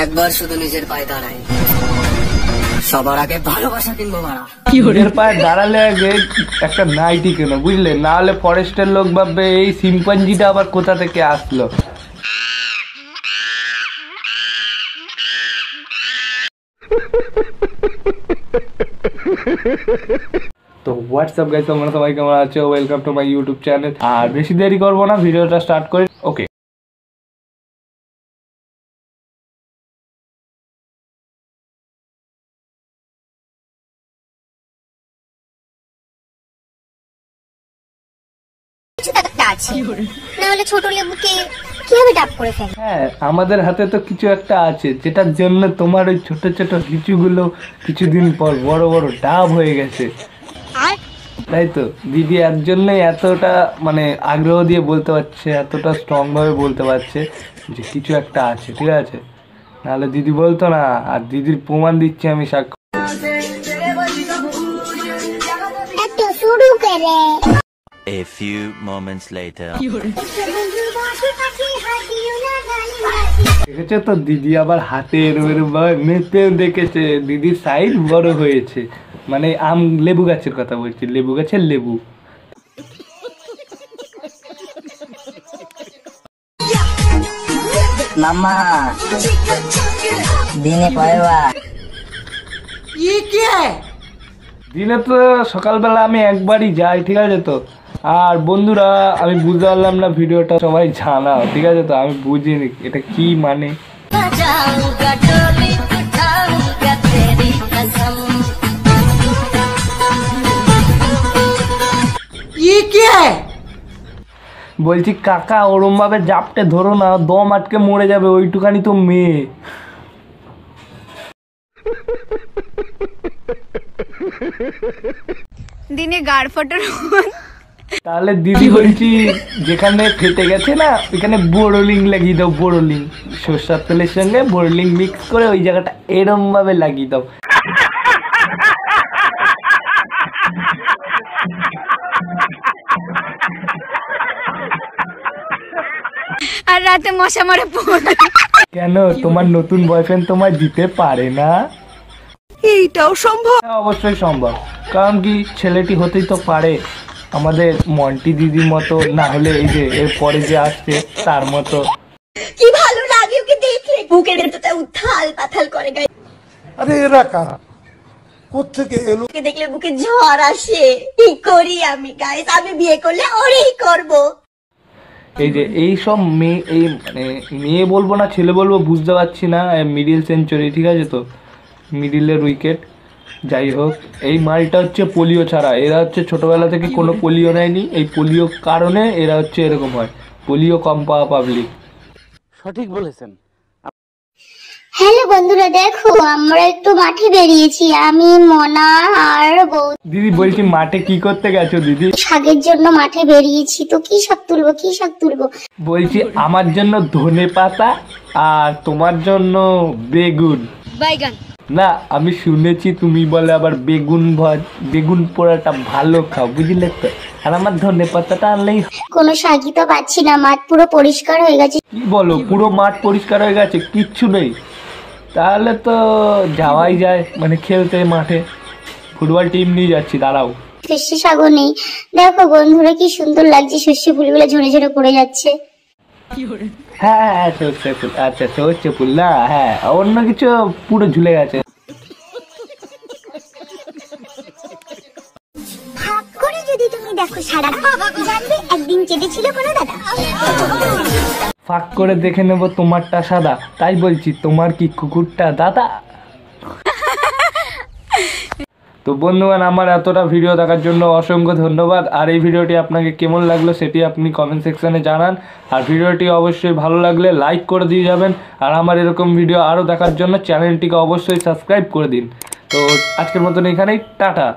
একবার শুধু নিজের পায়ে দাঁড়াই, সবার আগে ভালোবাসা কিনবো মারা। নিজের পায়ে দাঁড়ালে আগে একটা নাইটি কেন, বুঝলে? না হলে ফরেস্টের লোক ভাববে এই শিম্পাঞ্জিটা আবার কোথা থেকে আসলো। তো হোয়াটসঅ্যাপ গাইস, তোমরা সবাই কেমন আছো? Welcome to my YouTube channel. আর বেশি দেরি করবো না, ভিডিওটা স্টার্ট করি। ওকে, হ্যাঁ আমাদের হাতে তো কিছু একটা আছে যেটার জন্য তোমার ওই ছোট ছোট লিচুগুলো কিছুদিন পর বড় বড় ডাব হয়ে গেছে, তাই তো? দিদি এর জন্যই এতটা মানে আগ্রহ দিয়ে বলতে পারছে, এতটা স্ট্রং ভাবে বলতে পারছে যে কিছু একটা আছে, ঠিক আছে? নাহলে দিদি বলতো না। আর দিদির প্রমাণ দিচ্ছি আমি, সাক্ষ্য। A few moments later. দেখেছো তো, দিদি আবার হাতে এরম মেপে দেখেছে, দিদির সাইজ বড় হয়েছে। মানে লেবু গাছের কথা বলছি, লেবু গাছের লেবু। মাম্মা দিনে কয়বার? দিনে তো সকালবেলা আমি একবারই যাই, ঠিক আছে তো? আর বন্ধুরা, আমি বুঝতে পারলাম না ভিডিওটা সবাই জানাও, ঠিক আছে তো? আমি বুঝিনি এটা কি মানে। বলছি কাকা ওরম ভাবে জাপটে ধরো না, দম আটকে মরে যাবে, ওইটুকানি তো মেয়ে। দিনে গাড় ফটার। তাহলে দিদি বলছি যেখানে ফেটে গেছে না, ওইখানে বোরোলিং লাগিয়ে দাও, বোরোলিং। সরষার তেলের সঙ্গে বোরোলিং মিক্স করে ওই জায়গাটা এরম ভাবে লাগিয়ে দাও। আর রাতে মশা মারে পড়ে। কেন তোমার নতুন বয়ফ্রেন্ড তোমায় দিতে পারে না? এইটাও সম্ভব? হ্যাঁ, অবশ্যই সম্ভব। কারণ কি, ছেলেটি হতেই তো পারে আমাদের মন্টি দিদির মতো, না হলে এই যে এর পরে যে আসছে তার মতো। কি ভালো লাগে ওকে দেখলে, বুকের ভেতরটা উথাল পাথাল করে গায়ে। আরে এরা কারা, কোত্থেকে এলো? ওকে দেখলে বুকে ঝড় আসে। কি করি আমি গাইস? আমি বিয়ে করলে ওরেই করব। এই যে এইসব মেয়ে, এই মানে মেয়ে বলবো না ছেলে বলবো বুঝতে পারছি না, মিডিল সেঞ্চুরি, ঠিক আছে তো? মিডিলের উইকেট। যাই হোক, এই মালটা হচ্ছে পোলিও ছাড়া। এরা হচ্ছে ছোটবেলা থেকে কোনো পোলিও নেয়নি, এই পোলিও কারণে এরা হচ্ছে এরকম হয়। পোলিও কম পাওয়া পাবলিক। সঠিক বলেছেন। হ্যালো বন্ধুরা, দেখো আমরা একটু মাঠে বেরিয়েছি, আমি মনা আর বউ। দিদি বলছি মাঠে কি করতে গেছো দিদি? শাকের জন্য মাঠে বেরিয়েছি, তো কি শাক তুলবো, কি শাক তুলবো? বলছি আমার জন্য ধনে পাতা আর তোমার জন্য বেগুন। বাইগান। না, আমি শুনেছি তুমি বলে আবার বেগুন পোড়াটা ভালো খাও, বুঝলে তো? আর আমার ধনে পাতাটা আনলেই। কোনো শাকই তো পাচ্ছি না, মাঠ পুরো পরিষ্কার হয়ে গেছে। কি বলো, পুরো মাঠ পরিষ্কার হয়ে গেছে, কিচ্ছু নেই? তাহলে তো যাওয়াই যায়, মানে খেলতে মাঠে। ফুটবল টিম নিয়ে যাচ্ছি, দাঁড়াও। সর্ষে শাকও নেই। দেখো বন্ধুরা কি সুন্দর লাগছে, সর্ষে ফুলগুলো ঝরে ঝরে পড়ে যাচ্ছে। হ্যাঁ হ্যাঁ, সর্ষে ফুল, আচ্ছা সর্ষে ফুল না, হ্যাঁ অন্য কিছু পুরো ঝুলে গেছে। ভাগ করে যদি তুমি দেখো সারা, জানবে একদিন চেটেছিল কোনো দাদা। ফাঁক করে দেখে নেব তোমারটা সাদা, তাই বলছি তোমার কি কুকুরটা দাদা? তো বন্ধুগণ, আমার এতটা ভিডিও দেখার জন্য অসংখ্য ধন্যবাদ। আর এই ভিডিওটি আপনাকে কেমন লাগলো সেটি আপনি কমেন্ট সেকশানে জানান। আর ভিডিওটি অবশ্যই ভালো লাগলে লাইক করে দিয়ে যাবেন। আর আমার এরকম ভিডিও আরও দেখার জন্য চ্যানেলটিকে অবশ্যই সাবস্ক্রাইব করে দিন। তো আজকের মতন এখানেই, টাটা।